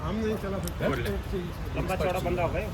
लंबा चौड़ा बंदा हो गए।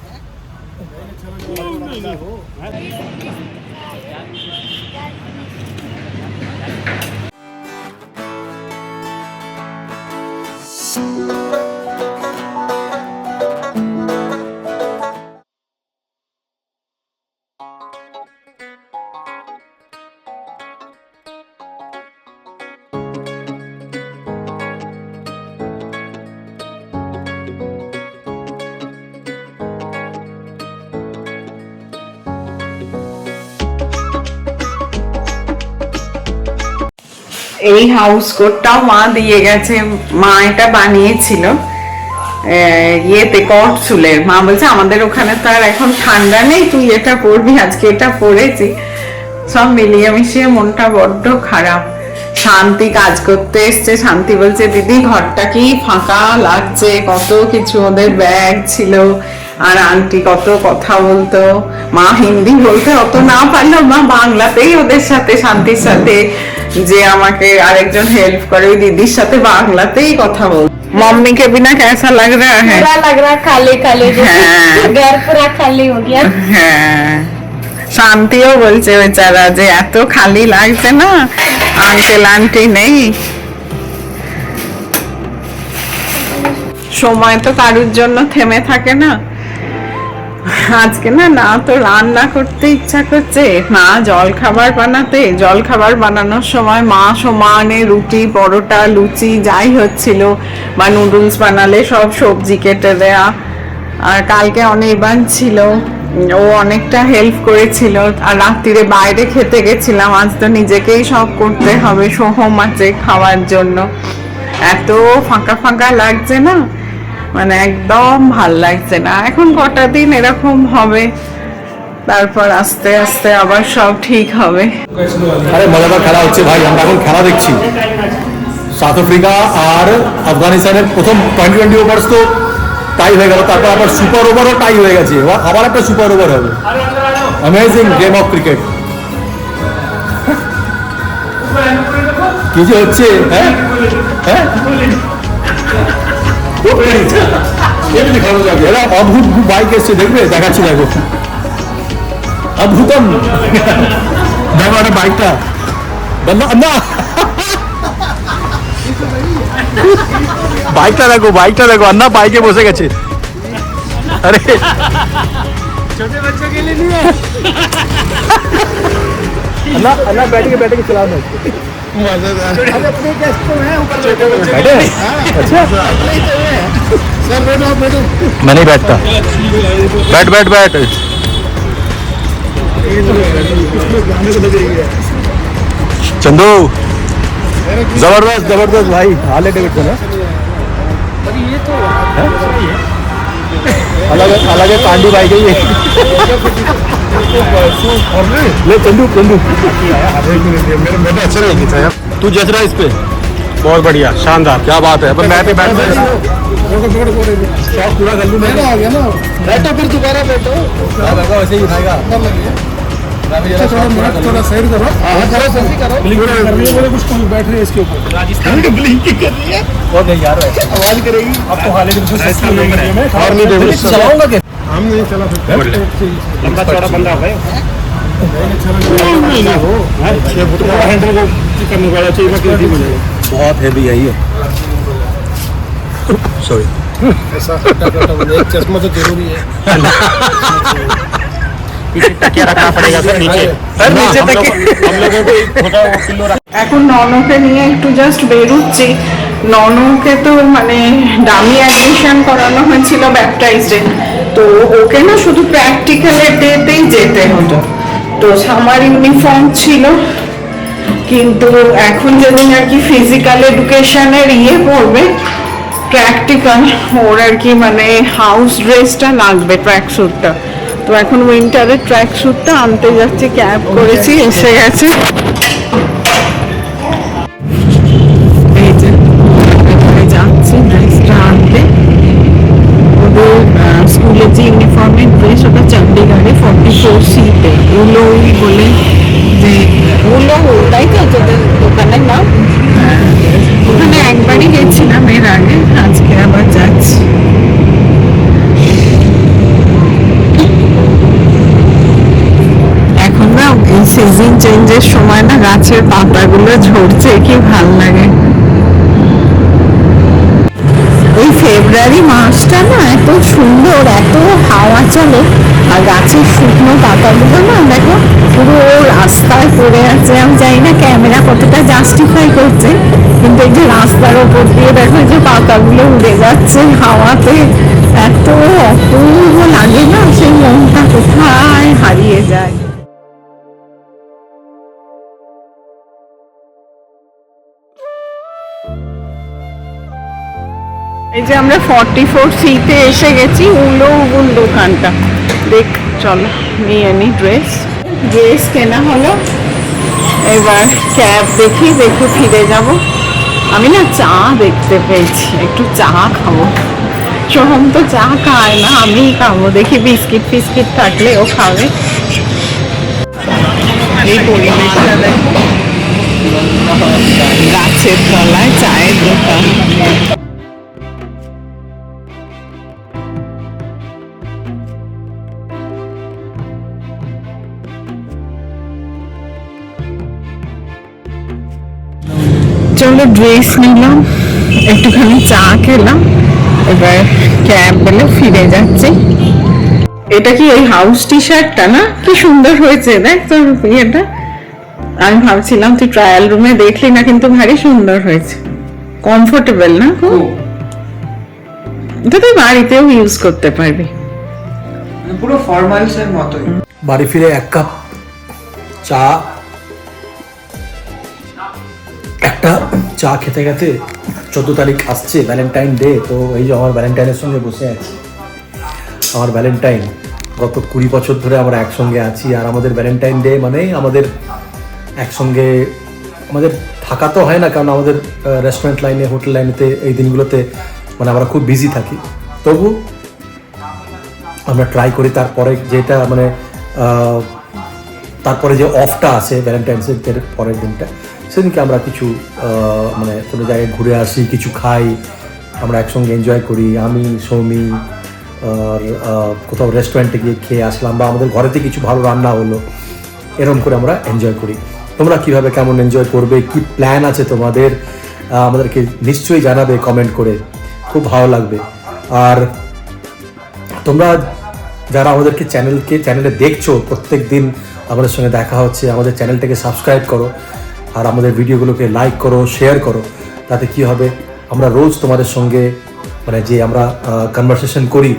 এই হাউস কোটটাও মা দিয়ে গেছে, মা এটা বানিয়েছিল ইয়েতে কটসুলের। মা বলছে আমাদের ওখানে তো আর এখন ঠান্ডা নেই, তুই এটা পরবি, আজকে এটা পরেছি। সব মিলিয়ে মিশিয়ে মনটা বড্ড খারাপ। শান্তি কাজ করতে এসছে, শান্তি বলছে দিদি ঘরটা কি ফাঁকা লাগছে, কত কিছু ওদের ব্যাগ ছিল, আর আন্টি কত কথা বলতো। মা হিন্দি বলতে অত না পারলেও মা বাংলাতেই ওদের সাথে, শান্তির সাথে যে আমাকে আরেকজন হেল্প করে ওই দিদির साथे বাংলাতেই কথা বল। मम्मी के बिना कैसा लग रहा है? पूरा लग रहा है खाली खाली, घर पूरा खाली हो गया। হ্যাঁ, শান্তিও বলছে বেচারা যে এত খালি লাগছে না, আঙ্কেল আন্টি নেই। সময় তো কারুর জন্য থেমে থাকে না। আজকে না তো রান্না করতে ইচ্ছা করছে, না জল খাবার বানানোর সময় মা সমানে রুটি পরোটা লুচি যাই হচ্ছিল, বা নুডলস বানালে সব সবজি কেটে দেয়া। আর কালকে অনির্বাণ ছিল, ও অনেকটা হেল্প করেছিল। আর রাত্রিরে বাইরে খেতে গেছিলাম, আজ তো নিজেকেই সব করতে হবে, সোহম আছে খাওয়ার জন্য। এত ফাঁকা ফাঁকা লাগছে না, মানে একদম ভাল লাগছে না। এখন কটা দিন এরকম হবে, তারপর আস্তে আস্তে আবার সব ঠিক হবে। আরে মজাদার খেলা হচ্ছে ভাই, আমরা এখন খেলা দেখছি। সাউথ আফ্রিকা আর আফগানিস্তানের প্রথম টোয়েন্টি ওভার্স তো টাই হয়ে গেল, তারপর আবার সুপার ওভারও টাই হয়ে গেছে, আবার একটা সুপার ওভার হবে। Amazing game of cricket. কি যে হচ্ছে, হ্যাঁ হ্যাঁ এরা অদ্ভুত বাইক এসছে, দেখবে দেখাচ্ছি, দেখো অদ্ভুতম। দেখো একটা বাইকটা না, বাইকটা দেখো अन्ना বাইকে বসে গেছে। আরে ছোট বাচ্চা के लिए अन्ना बैठ के चलाना। अपने गेस्ट को है ऊपर बैठे। अच्छा सर बैठो। मैं नहीं बैठता, बैठ। चंदू जबरदस्त भाई, हार्ले डेविडसन है। ये तो अलग है कांडी भाई गई है। ले चंदू मेरा बेटा अच्छा नहीं था यार, तू जच रहा है इस पे, बहुत बढ़िया शानदार, क्या बात है। मैं पे बैठ पूरा कर लूँ, आ गया ना, बैठो फिर दोबारा बैठो, वैसे ही उठाएगा। थोड़ा साइड करो, कुछ बैठ रही है इसके ऊपर, राजस्थान की ब्लिंकिंग कर रही है और नहीं यार आवाज करेगी। अब तो हाल ही में और नहीं चलाऊंगा क्या, हम नहीं चला सकते, लंबा चौड़ा बंदा हो गए। हैंडल को करने वाला चाहिए, बहुत हैवी है ये, सॉरी। ऐसा एक चश्मा तो जरूरी है। क्या रखना पड़ेगा सर नीचे हम लोगों को छोटा किलो। এখন ননকে নিয়ে একটু জাস্ট বেরোচ্ছি। ননকে তো মানে ডামি অ্যাডমিশন করানো হয়েছিল ব্যাপটাইজডে, তো ওকে না শুধু প্র্যাকটিক্যালের ডেতেই যেতে হতো, তো সামার ইউনিফর্ম ছিল। কিন্তু এখন যেদিন আর কি ফিজিক্যাল এডুকেশনের পড়বে প্র্যাকটিক্যাল, ওর আর কি মানে হাউস ড্রেসটা লাগবে, ট্র্যাক স্যুটটা। তো এখন উইন্টারের ট্র্যাক স্যুটটা আনতে যাচ্ছি, ক্যাব করেছি, এসে গেছে। এই যে যাচ্ছি ড্রেসটা আনতে, ওদের স্কুলের যে ইউনিফর্মের ড্রেস ওটা চণ্ডীগড়ে 44C-তে উলোই বলে, যে উলো তাই তো তোদের দোকানের নাম। ওখানে একবারই গেছিলাম এর আগে, আজকে আবার যাচ্ছি। সিজন চেঞ্জের সময় না গাছের পাতাগুলো ঝরছে, কি ভাল লাগে। এই ফেব্রুয়ারি মাসটা না এত সুন্দর, এত হাওয়া চলে, আর গাছের শুকনো পাতাগুলো না দেখো পুরো রাস্তায় পড়ে আছে। আমি জানি না ক্যামেরা কতটা জাস্টিফাই করছে, কিন্তু এই যে রাস্তার ওপর দিয়ে দেখো যে পাতাগুলো উড়ে যাচ্ছে হাওয়াতে, এত অপূর্ব লাগে না, সেই মনটা কোথায় হারিয়ে যায়। এই যে আমরা 44C-তে এসে গেছি, উলো উবুল দোকানটা। দেখ চলো নিয়ে নি ড্রেস কেনা হলো, এবার ক্যাব দেখি ফিরে যাব। আমি না চা দেখতে পেয়েছি, একটু চা খাবো। সোহম তো চা খায় না, আমিই খাবো। দেখি বিস্কিট ফিস্কিট থাকলে ও খাবে। এই পরিবেশটা দেখো, গাছের তলায় চায়ের দোকান। চলো ড্রেস নিলাম, একটুখানি চা খেলাম, এবার ক্যাব বলে ফিরে যাচ্ছি। এটা কি ওই হাউস টি শার্টটা না? কি সুন্দর হয়েছে দেখ তোর ইয়েটা। আমি ভাবছিলাম তুই ট্রায়াল রুমে দেখলি না, কিন্তু ভারী সুন্দর হয়েছে, কমফোর্টেবল না খুব। এটা তুই বাড়িতেও ইউজ করতে পারবি, পুরো ফর্মালস এর মতোই। বাড়ি ফিরে 1 কাপ চা, একটা চা খেতে খেতে 14 তারিখ আসছে ভ্যালেন্টাইন ডে। তো এই যে আমার ভ্যালেন্টাইনের সঙ্গে বসে আছি। আমার ভ্যালেন্টাইন গত 20 বছর ধরে আমরা একসঙ্গে আছি, আর আমাদের ভ্যালেন্টাইন ডে মানে আমাদের একসঙ্গে আমাদের থাকা তো হয় না, কারণ আমাদের রেস্টুরেন্ট লাইনে, হোটেল লাইনেতে এই দিনগুলোতে মানে আমরা খুব বিজি থাকি। তবু আমরা ট্রাই করি তারপরে যেটা মানে তারপরে যে অফটা আছে ভ্যালেন্টাইন্সের পরের দিনটা, সেদিনকে আমরা কিছু মানে কোনো জায়গায় ঘুরে আসি, কিছু খাই, আমরা একসঙ্গে এনজয় করি। আমি সৌমি আর কোথাও রেস্টুরেন্টে গিয়ে খেয়ে আসলাম, বা আমাদের ঘরেতে কিছু ভালো রান্না হলো, এরকম করে আমরা এনজয় করি। তোমরা কিভাবে কেমন এনজয় করবে, কি প্ল্যান আছে তোমাদের, আমাদেরকে নিশ্চয়ই জানাবে কমেন্ট করে, খুব ভালো লাগবে। আর তোমরা যারা আমাদেরকে চ্যানেলে দেখছো, প্রত্যেক দিন আমাদের সঙ্গে দেখা হচ্ছে, আমাদের চ্যানেলটাকে সাবস্ক্রাইব করো, আর আমাদের ভিডিওগুলোকে লাইক করো, শেয়ার করো। তাতে কি হবে, আমরা রোজ তোমাদের সঙ্গে মানে যে আমরা কনভারসেশন করি,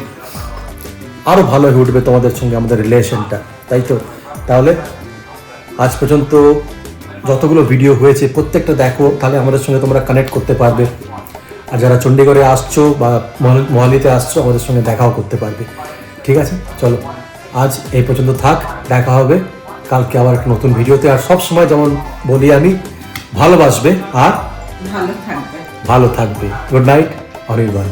আরও ভালো হয়ে উঠবে তোমাদের সঙ্গে আমাদের রিলেশনটা, তাই তো? তাহলে আজ পর্যন্ত যতগুলো ভিডিও হয়েছে প্রত্যেকটা দেখো, তাহলে আমাদের সঙ্গে তোমরা কানেক্ট করতে পারবে। আর যারা চণ্ডীগড়ে আসছো বা মহালিতে আসছো, আমাদের সঙ্গে দেখাও করতে পারবে। ঠিক আছে, চলো আজ এই পর্যন্ত থাক, দেখা হবে কালকে আবার একটা নতুন ভিডিওতে। আর সব সময় যেমন বলি আমি, ভালোবাসবে আর ভালো থাকবে। ভালো থাকবে। Good night, Anirban.